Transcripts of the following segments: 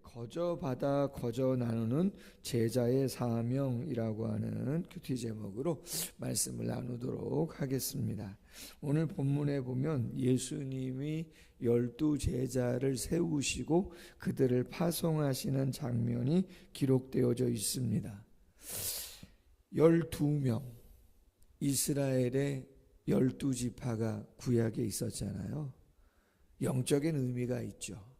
거저 받아 거저 나누는 제자의 사명이라고 하는 큐티 제목으로 말씀을 나누도록 하겠습니다. 오늘 본문에 보면 예수님이 12제자를 세우시고 그들을 파송하시는 장면이 기록되어져 있습니다. 12명, 이스라엘의 12지파가 구약에 있었잖아요. 영적인 의미가 있죠.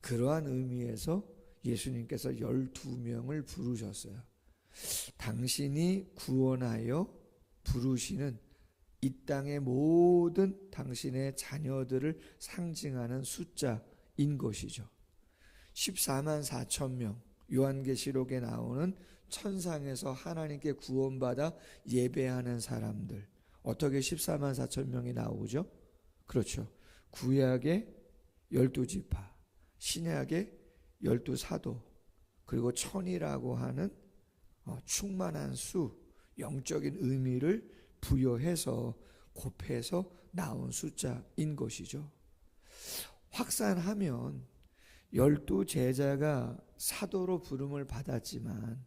그러한 의미에서 예수님께서 12명을 부르셨어요. 당신이 구원하여 부르시는 이 땅의 모든 당신의 자녀들을 상징하는 숫자인 것이죠. 14만 4천 명, 요한계시록에 나오는 천상에서 하나님께 구원받아 예배하는 사람들. 어떻게 14만 4천 명이 나오죠? 그렇죠. 구약의 12지파, 신약의 12사도, 그리고 천이라고 하는 충만한 수, 영적인 의미를 부여해서 곱해서 나온 숫자인 것이죠. 확산하면 12제자가 사도로 부름을 받았지만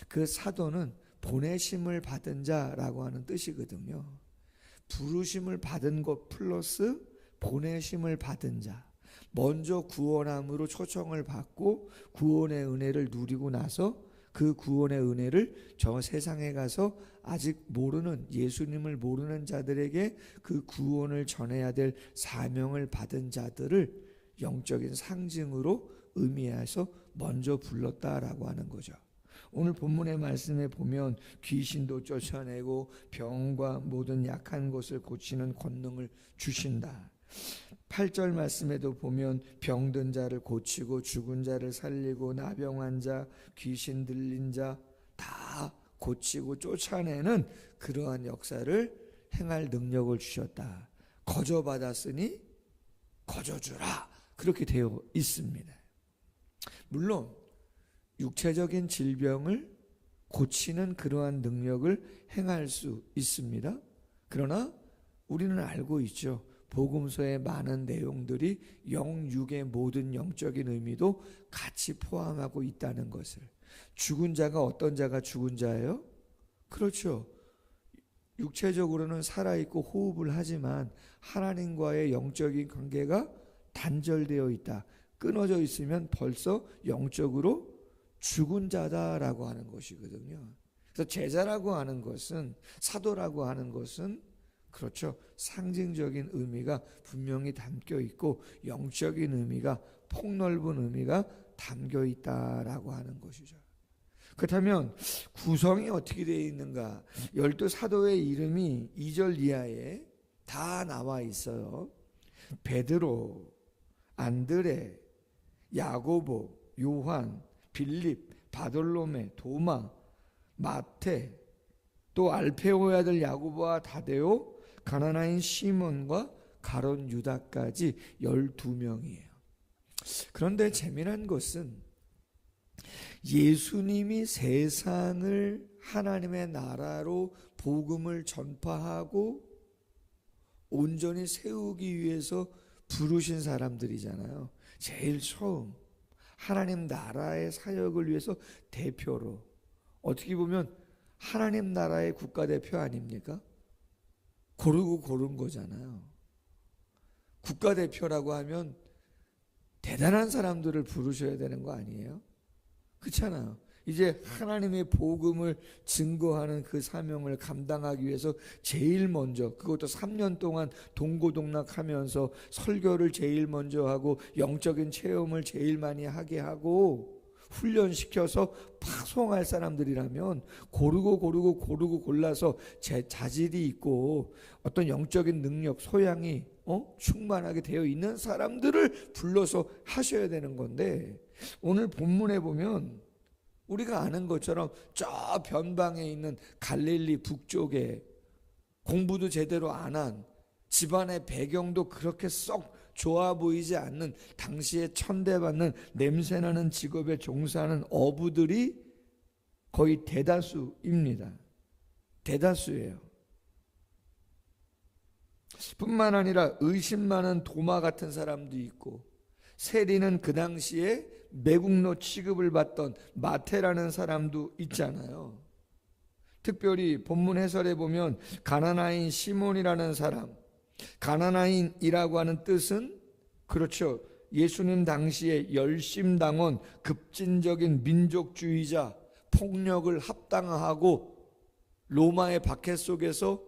그 사도는 보내심을 받은 자라고 하는 뜻이거든요. 부르심을 받은 것 플러스 보내심을 받은 자, 먼저 구원함으로 초청을 받고 구원의 은혜를 누리고 나서 그 구원의 은혜를 저 세상에 가서 아직 모르는, 예수님을 모르는 자들에게 그 구원을 전해야 될 사명을 받은 자들을 영적인 상징으로 의미해서 먼저 불렀다라고 하는 거죠. 오늘 본문의 말씀에 보면 귀신도 쫓아내고 병과 모든 약한 것을 고치는 권능을 주신다. 8절 말씀에도 보면 병든 자를 고치고 죽은 자를 살리고 나병한 자, 귀신 들린 자 다 고치고 쫓아내는 그러한 역사를 행할 능력을 주셨다. 거저 받았으니 거저 주라, 그렇게 되어 있습니다. 물론 육체적인 질병을 고치는 그러한 능력을 행할 수 있습니다. 그러나 우리는 알고 있죠. 복음서의 많은 내용들이 영육의 모든 영적인 의미도 같이 포함하고 있다는 것을. 죽은 자가 어떤 자가 죽은 자예요? 그렇죠. 육체적으로는 살아있고 호흡을 하지만 하나님과의 영적인 관계가 단절되어 있다. 끊어져 있으면 벌써 영적으로 죽은 자다라고 하는 것이거든요. 그래서 제자라고 하는 것은, 사도라고 하는 것은 그렇죠, 상징적인 의미가 분명히 담겨 있고 영적인 의미가, 폭넓은 의미가 담겨 있다라고 하는 것이죠. 그렇다면 구성이 어떻게 되어 있는가? 12사도의 이름이 2절 이하에 다 나와 있어요. 베드로, 안드레, 야고보, 요한, 빌립, 바돌로메, 도마, 마태, 또 알페오의 아들 야고보와 다데오, 가나나인 시몬과 가룟 유다까지 12명이에요. 그런데 재미난 것은 예수님이 세상을 하나님의 나라로 복음을 전파하고 온전히 세우기 위해서 부르신 사람들이잖아요. 제일 처음 하나님 나라의 사역을 위해서 대표로, 어떻게 보면 하나님 나라의 국가대표 아닙니까? 고르고 고른 거잖아요. 국가대표라고 하면 대단한 사람들을 부르셔야 되는 거 아니에요? 그렇잖아요. 이제 하나님의 복음을 증거하는 그 사명을 감당하기 위해서 제일 먼저, 그것도 3년 동안 동고동락하면서 설교를 제일 먼저 하고 영적인 체험을 제일 많이 하게 하고 훈련시켜서 파송할 사람들이라면 고르고 골라서 제 자질이 있고 어떤 영적인 능력, 소양이 충만하게 되어 있는 사람들을 불러서 하셔야 되는 건데, 오늘 본문에 보면 우리가 아는 것처럼 저 변방에 있는 갈릴리 북쪽에 공부도 제대로 안 한, 집안의 배경도 그렇게 썩 좋아 보이지 않는, 당시에 천대받는 냄새나는 직업에 종사하는 어부들이 거의 대다수입니다. 대다수예요. 뿐만 아니라 의심 많은 도마 같은 사람도 있고, 세리는 그 당시에 매국노 취급을 받던 마태라는 사람도 있잖아요. 특별히 본문 해설에 보면 가나나인 시몬이라는 사람, 가나나인이라고 하는 뜻은 그렇죠, 예수님 당시에 열심당원, 급진적인 민족주의자, 폭력을 합당화하고 로마의 박해 속에서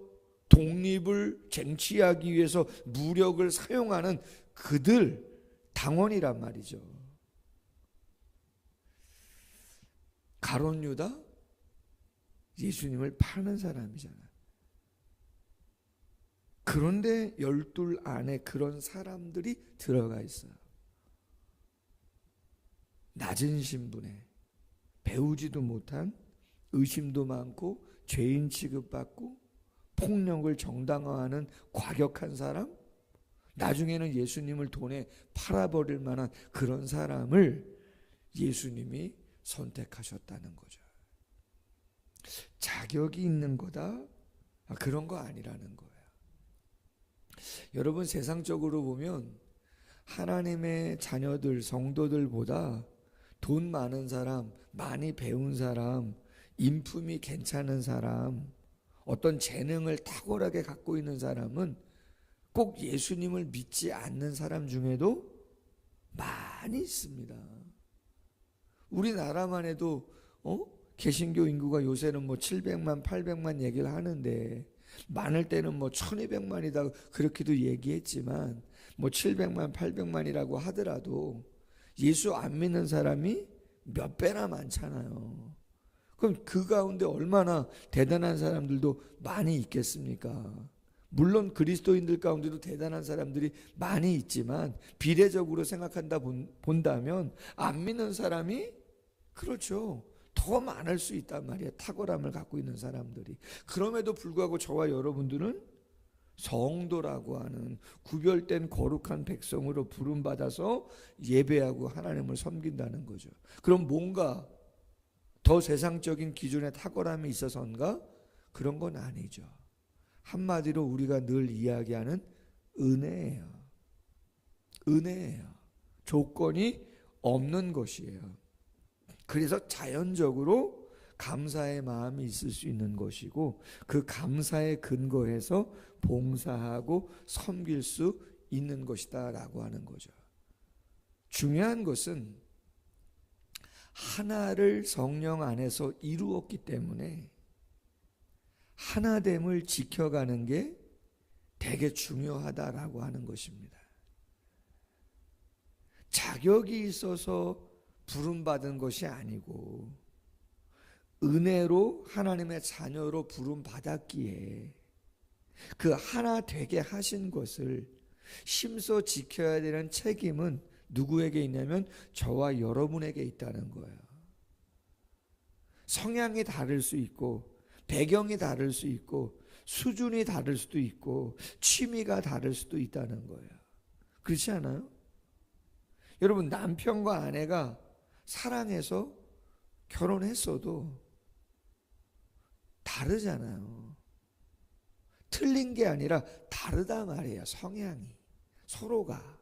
독립을 쟁취하기 위해서 무력을 사용하는 그들 당원이란 말이죠. 가룟 유다, 예수님을 파는 사람이잖아요. 그런데 12 안에 그런 사람들이 들어가 있어요. 낮은 신분에 배우지도 못한, 의심도 많고 죄인 취급받고 폭력을 정당화하는 과격한 사람, 나중에는 예수님을 돈에 팔아버릴 만한 그런 사람을 예수님이 선택하셨다는 거죠. 자격이 있는 거다? 그런 거 아니라는 거예요. 여러분, 세상적으로 보면 하나님의 자녀들, 성도들보다 돈 많은 사람, 많이 배운 사람, 인품이 괜찮은 사람, 어떤 재능을 탁월하게 갖고 있는 사람은 꼭 예수님을 믿지 않는 사람 중에도 많이 있습니다. 우리나라만 해도 개신교 인구가 요새는 뭐 700만, 800만 얘기를 하는데, 많을 때는 뭐 1200만이다 그렇게도 얘기했지만, 뭐 700만, 800만이라고 하더라도 예수 안 믿는 사람이 몇 배나 많잖아요. 그럼 그 가운데 얼마나 대단한 사람들도 많이 있겠습니까? 물론 그리스도인들 가운데도 대단한 사람들이 많이 있지만, 비례적으로 본다면 안 믿는 사람이, 그렇죠, 더 많을 수 있단 말이에요. 탁월함을 갖고 있는 사람들이. 그럼에도 불구하고 저와 여러분들은 성도라고 하는 구별된 거룩한 백성으로 부름받아서 예배하고 하나님을 섬긴다는 거죠. 그럼 뭔가 더 세상적인 기준에 탁월함이 있어서인가? 그런 건 아니죠. 한마디로 우리가 늘 이야기하는 은혜예요. 은혜예요. 조건이 없는 것이에요. 그래서 자연적으로 감사의 마음이 있을 수 있는 것이고, 그 감사에 근거해서 봉사하고 섬길 수 있는 것이다 라고 하는 거죠. 중요한 것은 하나를 성령 안에서 이루었기 때문에 하나됨을 지켜가는 게 되게 중요하다라고 하는 것입니다. 자격이 있어서 부름받은 것이 아니고 은혜로 하나님의 자녀로 부름받았기에 그 하나 되게 하신 것을 심써 지켜야 되는 책임은 누구에게 있냐면 저와 여러분에게 있다는 거예요. 성향이 다를 수 있고, 배경이 다를 수 있고, 수준이 다를 수도 있고, 취미가 다를 수도 있다는 거예요. 그렇지 않아요? 여러분, 남편과 아내가 사랑해서 결혼했어도 다르잖아요. 틀린 게 아니라 다르다 말이에요. 성향이, 서로가.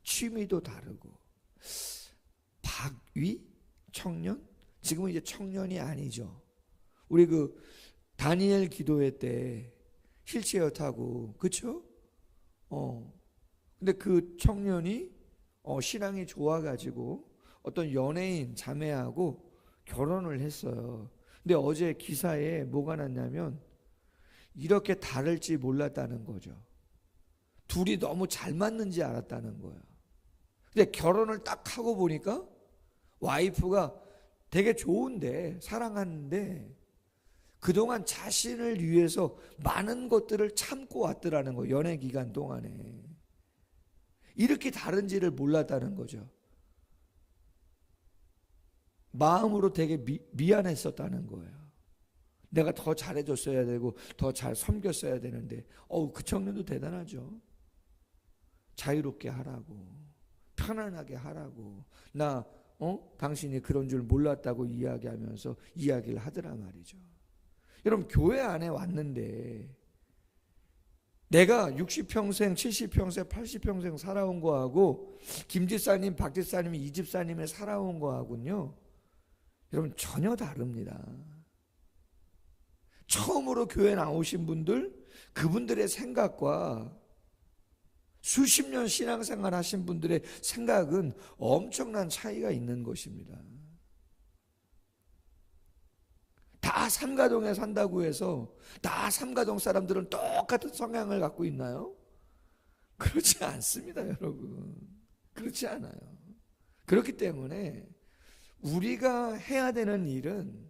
취미도 다르고. 박위 청년? 지금은 이제 청년이 아니죠. 우리 그 다니엘 기도회 때 휠체어 타고, 그쵸? 근데 그 청년이 신앙이 좋아가지고 어떤 연예인 자매하고 결혼을 했어요. 근데 어제 기사에 뭐가 났냐면 이렇게 다를지 몰랐다는 거죠. 둘이 너무 잘 맞는지 알았다는 거예요. 근데 결혼을 딱 하고 보니까 와이프가 되게 좋은데, 사랑하는데 그동안 자신을 위해서 많은 것들을 참고 왔더라는 거예요. 연애 기간 동안에. 이렇게 다른지를 몰랐다는 거죠. 마음으로 되게 미안했었다는 거예요. 내가 더 잘해줬어야 되고 더 잘 섬겼어야 되는데. 그 청년도 대단하죠. 자유롭게 하라고, 편안하게 하라고, 나 당신이 그런 줄 몰랐다고 이야기하면서 이야기를 하더라 말이죠. 여러분, 교회 안에 왔는데 내가 60평생, 70평생, 80평생 살아온 거하고 김집사님, 박집사님, 이집사님의 살아온 거하고는요, 여러분 전혀 다릅니다. 처음으로 교회 나오신 분들, 그분들의 생각과 수십 년 신앙생활 하신 분들의 생각은 엄청난 차이가 있는 것입니다. 다 삼가동에 산다고 해서 다 삼가동 사람들은 똑같은 성향을 갖고 있나요? 그렇지 않습니다, 여러분. 그렇지 않아요. 그렇기 때문에 우리가 해야 되는 일은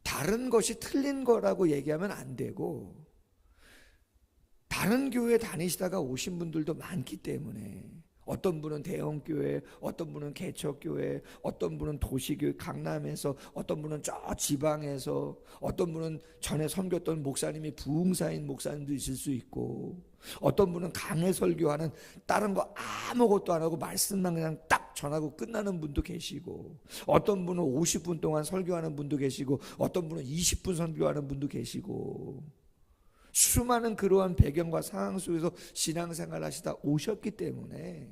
다른 것이 틀린 거라고 얘기하면 안 되고, 다른 교회 다니시다가 오신 분들도 많기 때문에, 어떤 분은 대형교회, 어떤 분은 개척교회, 어떤 분은 도시교회 강남에서, 어떤 분은 저 지방에서, 어떤 분은 전에 섬겼던 목사님이 부흥사인 목사님도 있을 수 있고, 어떤 분은 강해 설교하는 다른 거 아무것도 안 하고 말씀만 그냥 딱 전하고 끝나는 분도 계시고, 어떤 분은 50분 동안 설교하는 분도 계시고, 어떤 분은 20분 설교하는 분도 계시고, 수많은 그러한 배경과 상황 속에서 신앙생활 하시다 오셨기 때문에,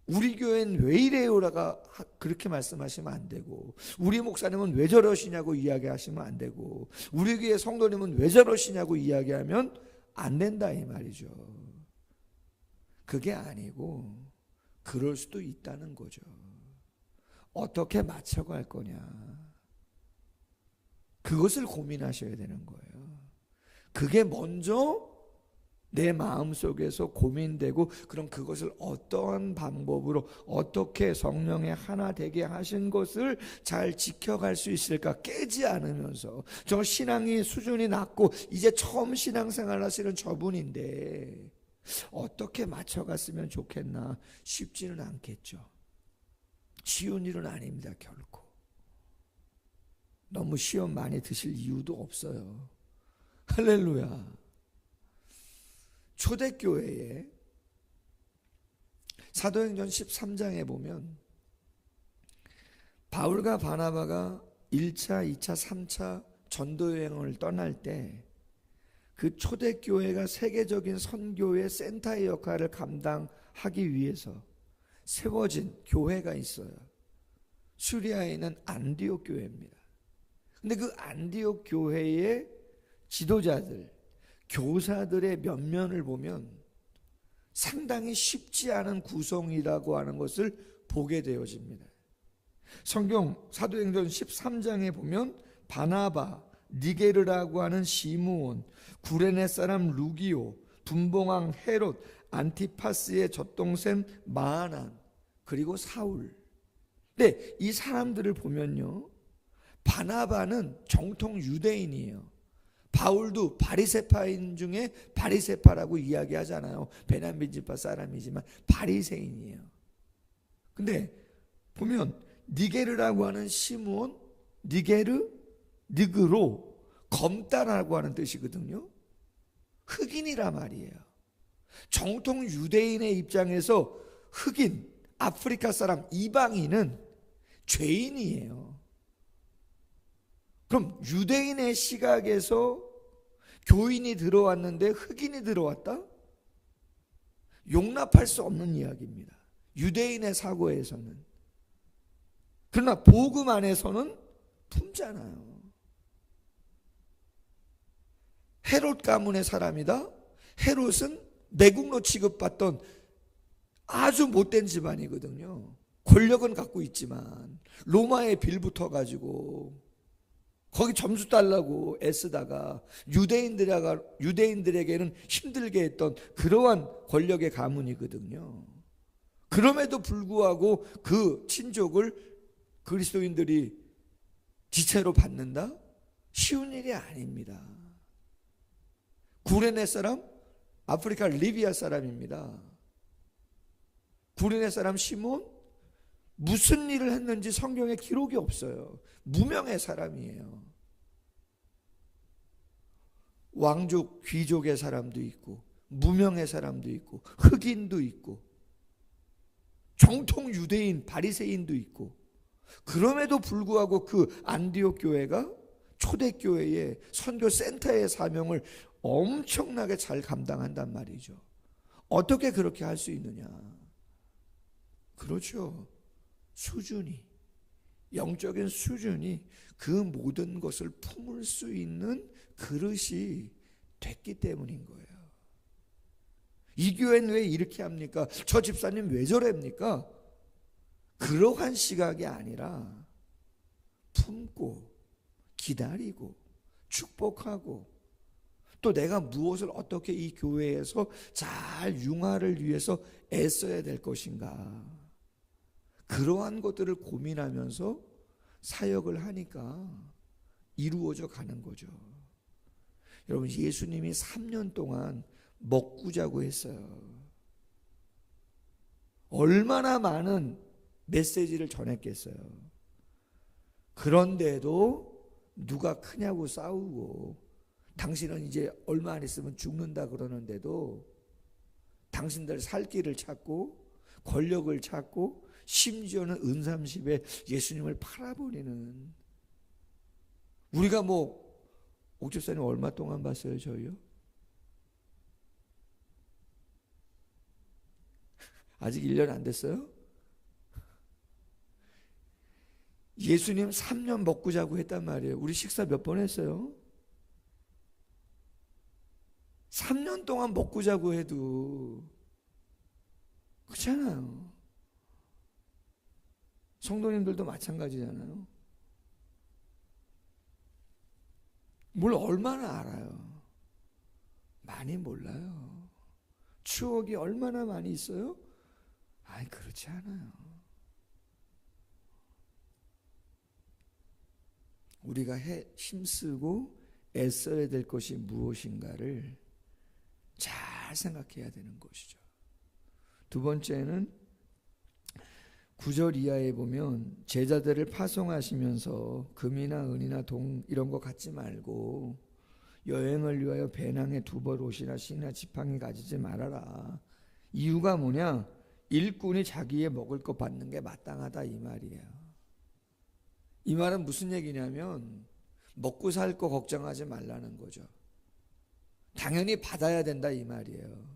우리 교회는 왜 이래요라가 그렇게 말씀하시면 안 되고, 우리 목사님은 왜 저러시냐고 이야기하시면 안 되고, 우리 교회 성도님은 왜 저러시냐고 이야기하면 안 된다 이 말이죠. 그게 아니고 그럴 수도 있다는 거죠. 어떻게 맞춰갈 거냐, 그것을 고민하셔야 되는 거예요. 그게 먼저 내 마음속에서 고민되고, 그럼 그것을 어떠한 방법으로 어떻게 성령의 하나 되게 하신 것을 잘 지켜갈 수 있을까, 깨지 않으면서. 저 신앙이 수준이 낮고 이제 처음 신앙생활 하시는 저분인데 어떻게 맞춰갔으면 좋겠나, 쉽지는 않겠죠. 쉬운 일은 아닙니다, 결코. 너무 시험 많이 드실 이유도 없어요. 할렐루야. 초대교회에 사도행전 13장에 보면 바울과 바나바가 1차, 2차, 3차 전도여행을 떠날 때 그 초대교회가 세계적인 선교의 센터의 역할을 감당하기 위해서 세워진 교회가 있어요. 수리아에 있는 안디옥 교회입니다. 근데 그 안디옥 교회의 지도자들, 교사들의 면면을 보면 상당히 쉽지 않은 구성이라고 하는 것을 보게 되어집니다. 성경 사도행전 13장에 보면 바나바, 니게르라고 하는 시므온, 구레네 사람 루기오, 분봉왕 헤롯, 안티파스의 젖동생 마아난, 그리고 사울. 근데 이 사람들을 보면요, 바나바는 정통 유대인이에요. 바울도 바리새파인 중에 바리새파라고 이야기하잖아요. 베냐민 지파 사람이지만 바리새인이에요. 근데 보면 니게르라고 하는 시므온, 니게르, 니그로, 검다라고 하는 뜻이거든요. 흑인이라 말이에요. 정통 유대인의 입장에서 흑인, 아프리카 사람, 이방인은 죄인이에요. 그럼 유대인의 시각에서 교인이 들어왔는데 흑인이 들어왔다? 용납할 수 없는 이야기입니다. 유대인의 사고에서는. 그러나 복음 안에서는 품잖아요. 헤롯 가문의 사람이다? 헤롯은 매국노 취급받던 아주 못된 집안이거든요. 권력은 갖고 있지만 로마에 빌붙어가지고 거기 점수 달라고 애쓰다가 유대인들에게는 힘들게 했던 그러한 권력의 가문이거든요. 그럼에도 불구하고 그 친족을 그리스도인들이 지체로 받는다? 쉬운 일이 아닙니다. 구레네 사람, 아프리카 리비아 사람입니다. 구레네 사람 시몬, 무슨 일을 했는지 성경에 기록이 없어요. 무명의 사람이에요. 왕족, 귀족의 사람도 있고 무명의 사람도 있고 흑인도 있고 정통 유대인, 바리새인도 있고, 그럼에도 불구하고 그 안디옥 교회가 초대교회의 선교 센터의 사명을 엄청나게 잘 감당한단 말이죠. 어떻게 그렇게 할 수 있느냐? 그렇죠. 수준이, 영적인 수준이 그 모든 것을 품을 수 있는 그릇이 됐기 때문인 거예요. 이 교회는 왜 이렇게 합니까? 저 집사님 왜 저랍니까? 그러한 시각이 아니라 품고 기다리고 축복하고 또 내가 무엇을 어떻게 이 교회에서 잘 융화를 위해서 애써야 될 것인가, 그러한 것들을 고민하면서 사역을 하니까 이루어져 가는 거죠. 여러분, 예수님이 3년 동안 먹고 자고 했어요. 얼마나 많은 메시지를 전했겠어요. 그런데도 누가 크냐고 싸우고, 당신은 이제 얼마 안 있으면 죽는다 그러는데도 당신들 살 길을 찾고 권력을 찾고 심지어는 은삼십에 예수님을 팔아버리는, 우리가 옥집사님 얼마 동안 봤어요? 저희요? 아직 1년 안 됐어요? 예수님 3년 먹고 자고 했단 말이에요. 우리 식사 몇 번 했어요? 3년 동안 먹고 자고 해도 그렇잖아요. 성도님들도 마찬가지잖아요. 뭘 얼마나 알아요? 많이 몰라요. 추억이 얼마나 많이 있어요? 아니, 그렇지 않아요. 우리가 힘쓰고 애써야 될 것이 무엇인가를 잘 생각해야 되는 것이죠. 두 번째는 9절 이하에 보면 제자들을 파송하시면서 금이나 은이나 동 이런 거 갖지 말고 여행을 위하여 배낭에 두벌 옷이나 신이나 지팡이 가지지 말아라. 이유가 뭐냐? 일꾼이 자기의 먹을 거 받는 게 마땅하다, 이 말이에요. 이 말은 무슨 얘기냐면 먹고 살 거 걱정하지 말라는 거죠. 당연히 받아야 된다, 이 말이에요.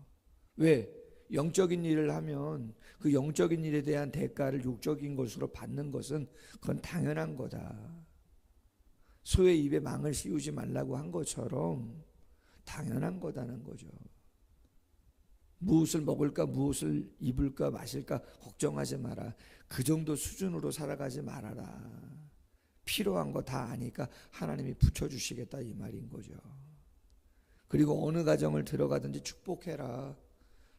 왜? 영적인 일을 하면 그 영적인 일에 대한 대가를 육적인 것으로 받는 것은 그건 당연한 거다. 소의 입에 망을 씌우지 말라고 한 것처럼 당연한 거다는 거죠. 무엇을 먹을까, 무엇을 입을까, 마실까 걱정하지 마라. 그 정도 수준으로 살아가지 말아라. 필요한 거 다 아니까 하나님이 붙여주시겠다, 이 말인 거죠. 그리고 어느 가정을 들어가든지 축복해라.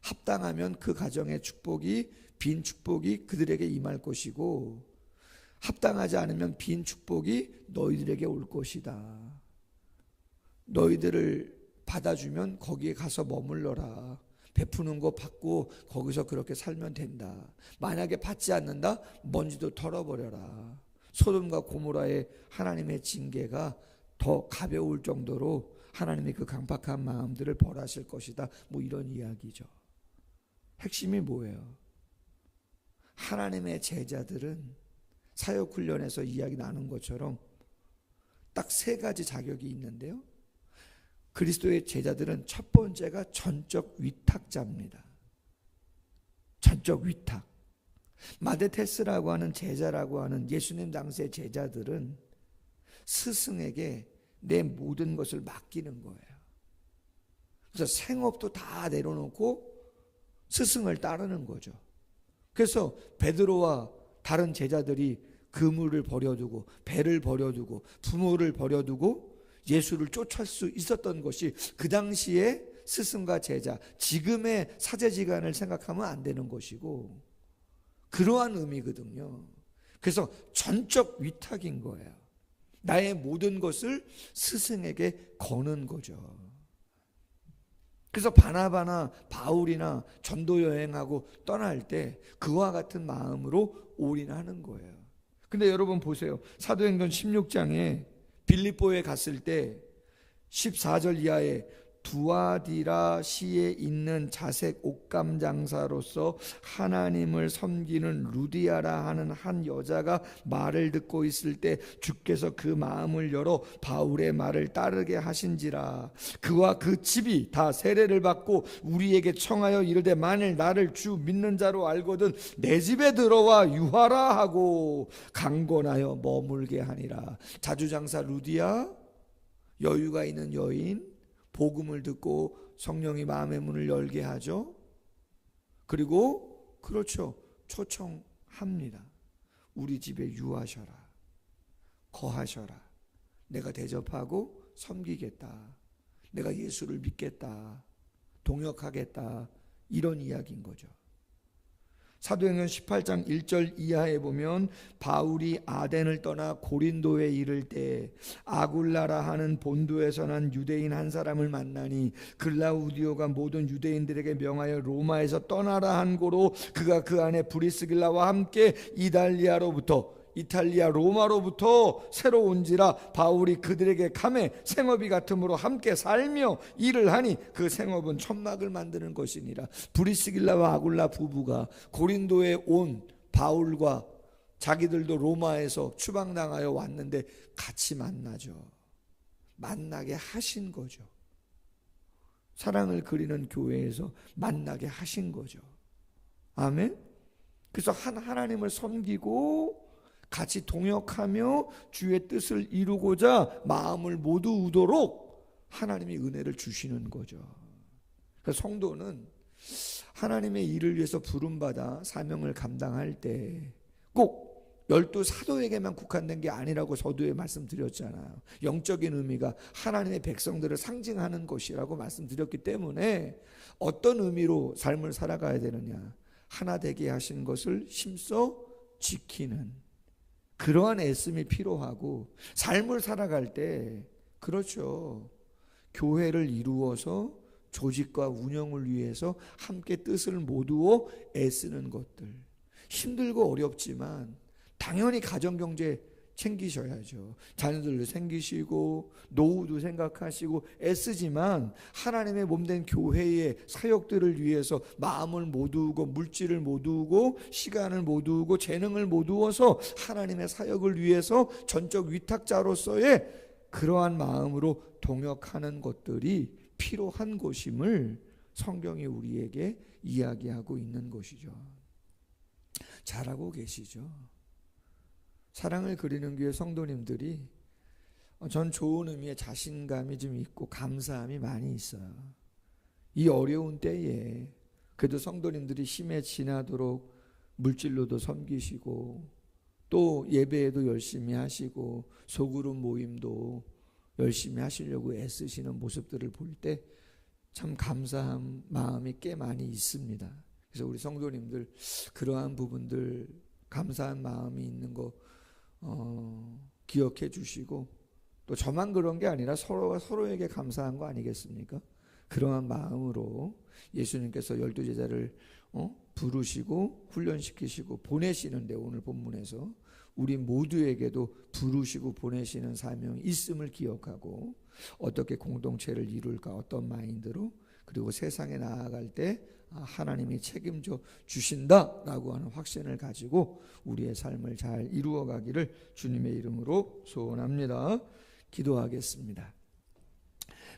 합당하면 그 가정의 축복이, 빈 축복이 그들에게 임할 것이고, 합당하지 않으면 빈 축복이 너희들에게 올 것이다. 너희들을 받아주면 거기에 가서 머물러라. 베푸는 거 받고 거기서 그렇게 살면 된다. 만약에 받지 않는다? 먼지도 털어버려라. 소돔과 고모라의 하나님의 징계가 더 가벼울 정도로 하나님이 그 강팍한 마음들을 벌하실 것이다. 이런 이야기죠. 핵심이 뭐예요? 하나님의 제자들은 사역훈련에서 이야기 나눈 것처럼 딱 3가지 자격이 있는데요. 그리스도의 제자들은 첫 번째가 전적 위탁자입니다. 전적 위탁. 마데테스라고 하는 제자라고 하는 예수님 당시의 제자들은 스승에게 내 모든 것을 맡기는 거예요. 그래서 생업도 다 내려놓고 스승을 따르는 거죠. 그래서 베드로와 다른 제자들이 그물을 버려두고 배를 버려두고 부모를 버려두고 예수를 쫓을 수 있었던 것이 그 당시에 스승과 제자, 지금의 사제지간을 생각하면 안 되는 것이고 그러한 의미거든요. 그래서 전적 위탁인 거예요. 나의 모든 것을 스승에게 거는 거죠. 그래서 바나바나 바울이나 전도 여행하고 떠날 때 그와 같은 마음으로 올인하는 거예요. 근데 여러분 보세요. 사도행전 16장에 빌립보에 갔을 때 14절 이하에 두아디라 시에 있는 자색 옷감 장사로서 하나님을 섬기는 루디아라 하는 한 여자가 말을 듣고 있을 때 주께서 그 마음을 열어 바울의 말을 따르게 하신지라. 그와 그 집이 다 세례를 받고 우리에게 청하여 이르되 만일 나를 주 믿는 자로 알거든 내 집에 들어와 유하라 하고 강권하여 머물게 하니라. 자주장사 루디아, 여유가 있는 여인, 복음을 듣고 성령이 마음의 문을 열게 하죠. 그리고 그렇죠, 초청합니다. 우리 집에 유하셔라, 거하셔라. 내가 대접하고 섬기겠다, 내가 예수를 믿겠다, 동역하겠다, 이런 이야기인 거죠. 사도행전 18장 1절 이하에 보면 바울이 아덴을 떠나 고린도에 이를 때 아굴라라 하는 본도에서 난 유대인 한 사람을 만나니 글라우디오가 모든 유대인들에게 명하여 로마에서 떠나라 한 고로 그가 그 안에 브리스길라와 함께 이탈리아 로마로부터 새로 온지라. 바울이 그들에게 감에 생업이 같으므로 함께 살며 일을 하니 그 생업은 천막을 만드는 것이니라. 브리스길라와 아굴라 부부가 고린도에 온 바울과 자기들도 로마에서 추방당하여 왔는데 같이 만나죠. 만나게 하신 거죠. 사랑을 그리는 교회에서 만나게 하신 거죠. 아멘. 그래서 하나님을 섬기고 같이 동역하며 주의 뜻을 이루고자 마음을 모두우도록 하나님이 은혜를 주시는 거죠. 그래서 성도는 하나님의 일을 위해서 부름받아 사명을 감당할 때 꼭 12 사도에게만 국한된 게 아니라고 서두에 말씀드렸잖아요. 영적인 의미가 하나님의 백성들을 상징하는 것이라고 말씀드렸기 때문에 어떤 의미로 삶을 살아가야 되느냐, 하나 되게 하신 것을 힘써 지키는 그러한 애씀이 필요하고, 삶을 살아갈 때 그렇죠, 교회를 이루어서 조직과 운영을 위해서 함께 뜻을 모두어 애쓰는 것들, 힘들고 어렵지만 당연히 가정경제 챙기셔야죠. 자녀들도 챙기시고 노후도 생각하시고 애쓰지만 하나님의 몸된 교회의 사역들을 위해서 마음을 모두고 물질을 모두고 시간을 모두고 재능을 모두어서 하나님의 사역을 위해서 전적 위탁자로서의 그러한 마음으로 동역하는 것들이 필요한 것임을 성경이 우리에게 이야기하고 있는 것이죠. 잘하고 계시죠. 사랑을 그리는 교회 성도님들이 전 좋은 의미의 자신감이 좀 있고 감사함이 많이 있어요. 이 어려운 때에 그래도 성도님들이 힘에 지나도록 물질로도 섬기시고 또 예배에도 열심히 하시고 소그룹 모임도 열심히 하시려고 애쓰시는 모습들을 볼 때 참 감사한 마음이 꽤 많이 있습니다. 그래서 우리 성도님들 그러한 부분들 감사한 마음이 있는 거 기억해 주시고, 또 저만 그런 게 아니라 서로가 서로에게 감사한 거 아니겠습니까? 그러한 마음으로 예수님께서 12제자를 부르시고 훈련시키시고 보내시는데, 오늘 본문에서 우리 모두에게도 부르시고 보내시는 사명이 있음을 기억하고 어떻게 공동체를 이룰까, 어떤 마인드로, 그리고 세상에 나아갈 때 하나님이 책임져 주신다라고 하는 확신을 가지고 우리의 삶을 잘 이루어가기를 주님의 이름으로 소원합니다. 기도하겠습니다.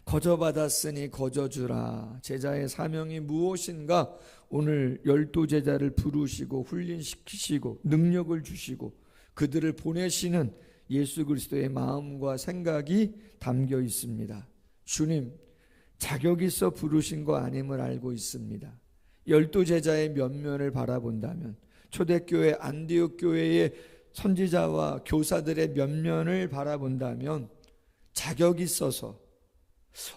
거저받았으니 거저주라. 제자의 사명이 무엇인가? 오늘 12제자를 부르시고 훈련시키시고 능력을 주시고 그들을 보내시는 예수 그리스도의 마음과 생각이 담겨 있습니다. 주님, 자격 있어 부르신 거 아님을 알고 있습니다. 12제자의 면면을 바라본다면, 초대교회 안디옥 교회의 선지자와 교사들의 면면을 바라본다면 자격 있어서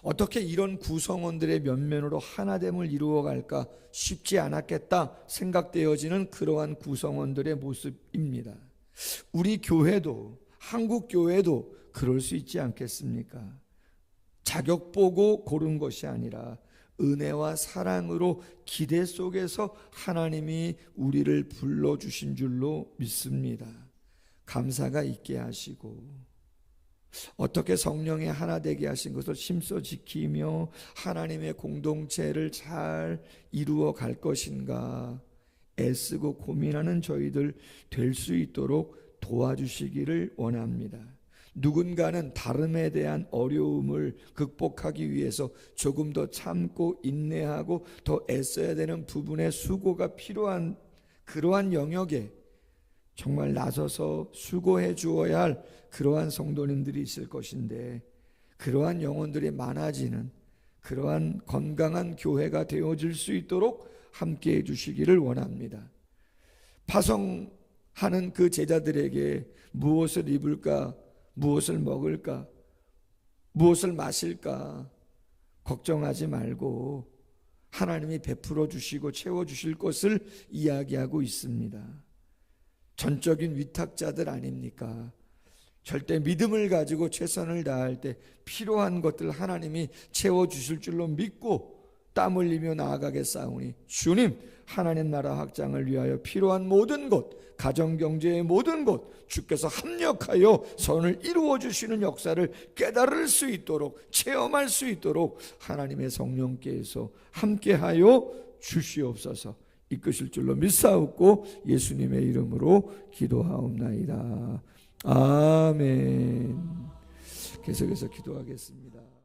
어떻게 이런 구성원들의 면면으로 하나됨을 이루어갈까 쉽지 않았겠다 생각되어지는 그러한 구성원들의 모습입니다. 우리 교회도, 한국 교회도 그럴 수 있지 않겠습니까? 자격 보고 고른 것이 아니라 은혜와 사랑으로 기대 속에서 하나님이 우리를 불러주신 줄로 믿습니다. 감사가 있게 하시고 어떻게 성령의 하나 되게 하신 것을 힘써 지키며 하나님의 공동체를 잘 이루어 갈 것인가 애쓰고 고민하는 저희들 될 수 있도록 도와주시기를 원합니다. 누군가는 다름에 대한 어려움을 극복하기 위해서 조금 더 참고 인내하고 더 애써야 되는 부분의 수고가 필요한 그러한 영역에 정말 나서서 수고해 주어야 할 그러한 성도님들이 있을 것인데, 그러한 영혼들이 많아지는 그러한 건강한 교회가 되어질 수 있도록 함께해 주시기를 원합니다. 파송하는 그 제자들에게 무엇을 입을까, 무엇을 먹을까, 무엇을 마실까 걱정하지 말고 하나님이 베풀어 주시고 채워 주실 것을 이야기하고 있습니다. 전적인 위탁자들 아닙니까? 절대 믿음을 가지고 최선을 다할 때 필요한 것들 하나님이 채워주실 줄로 믿고 땀 흘리며 나아가겠사오니 주님, 하나님 나라 확장을 위하여 필요한 모든 것, 가정경제의 모든 것 주께서 합력하여 선을 이루어 주시는 역사를 깨달을 수 있도록, 체험할 수 있도록 하나님의 성령께서 함께하여 주시옵소서. 이끄실 줄로 믿사옵고 예수님의 이름으로 기도하옵나이다. 아멘. 계속해서 기도하겠습니다.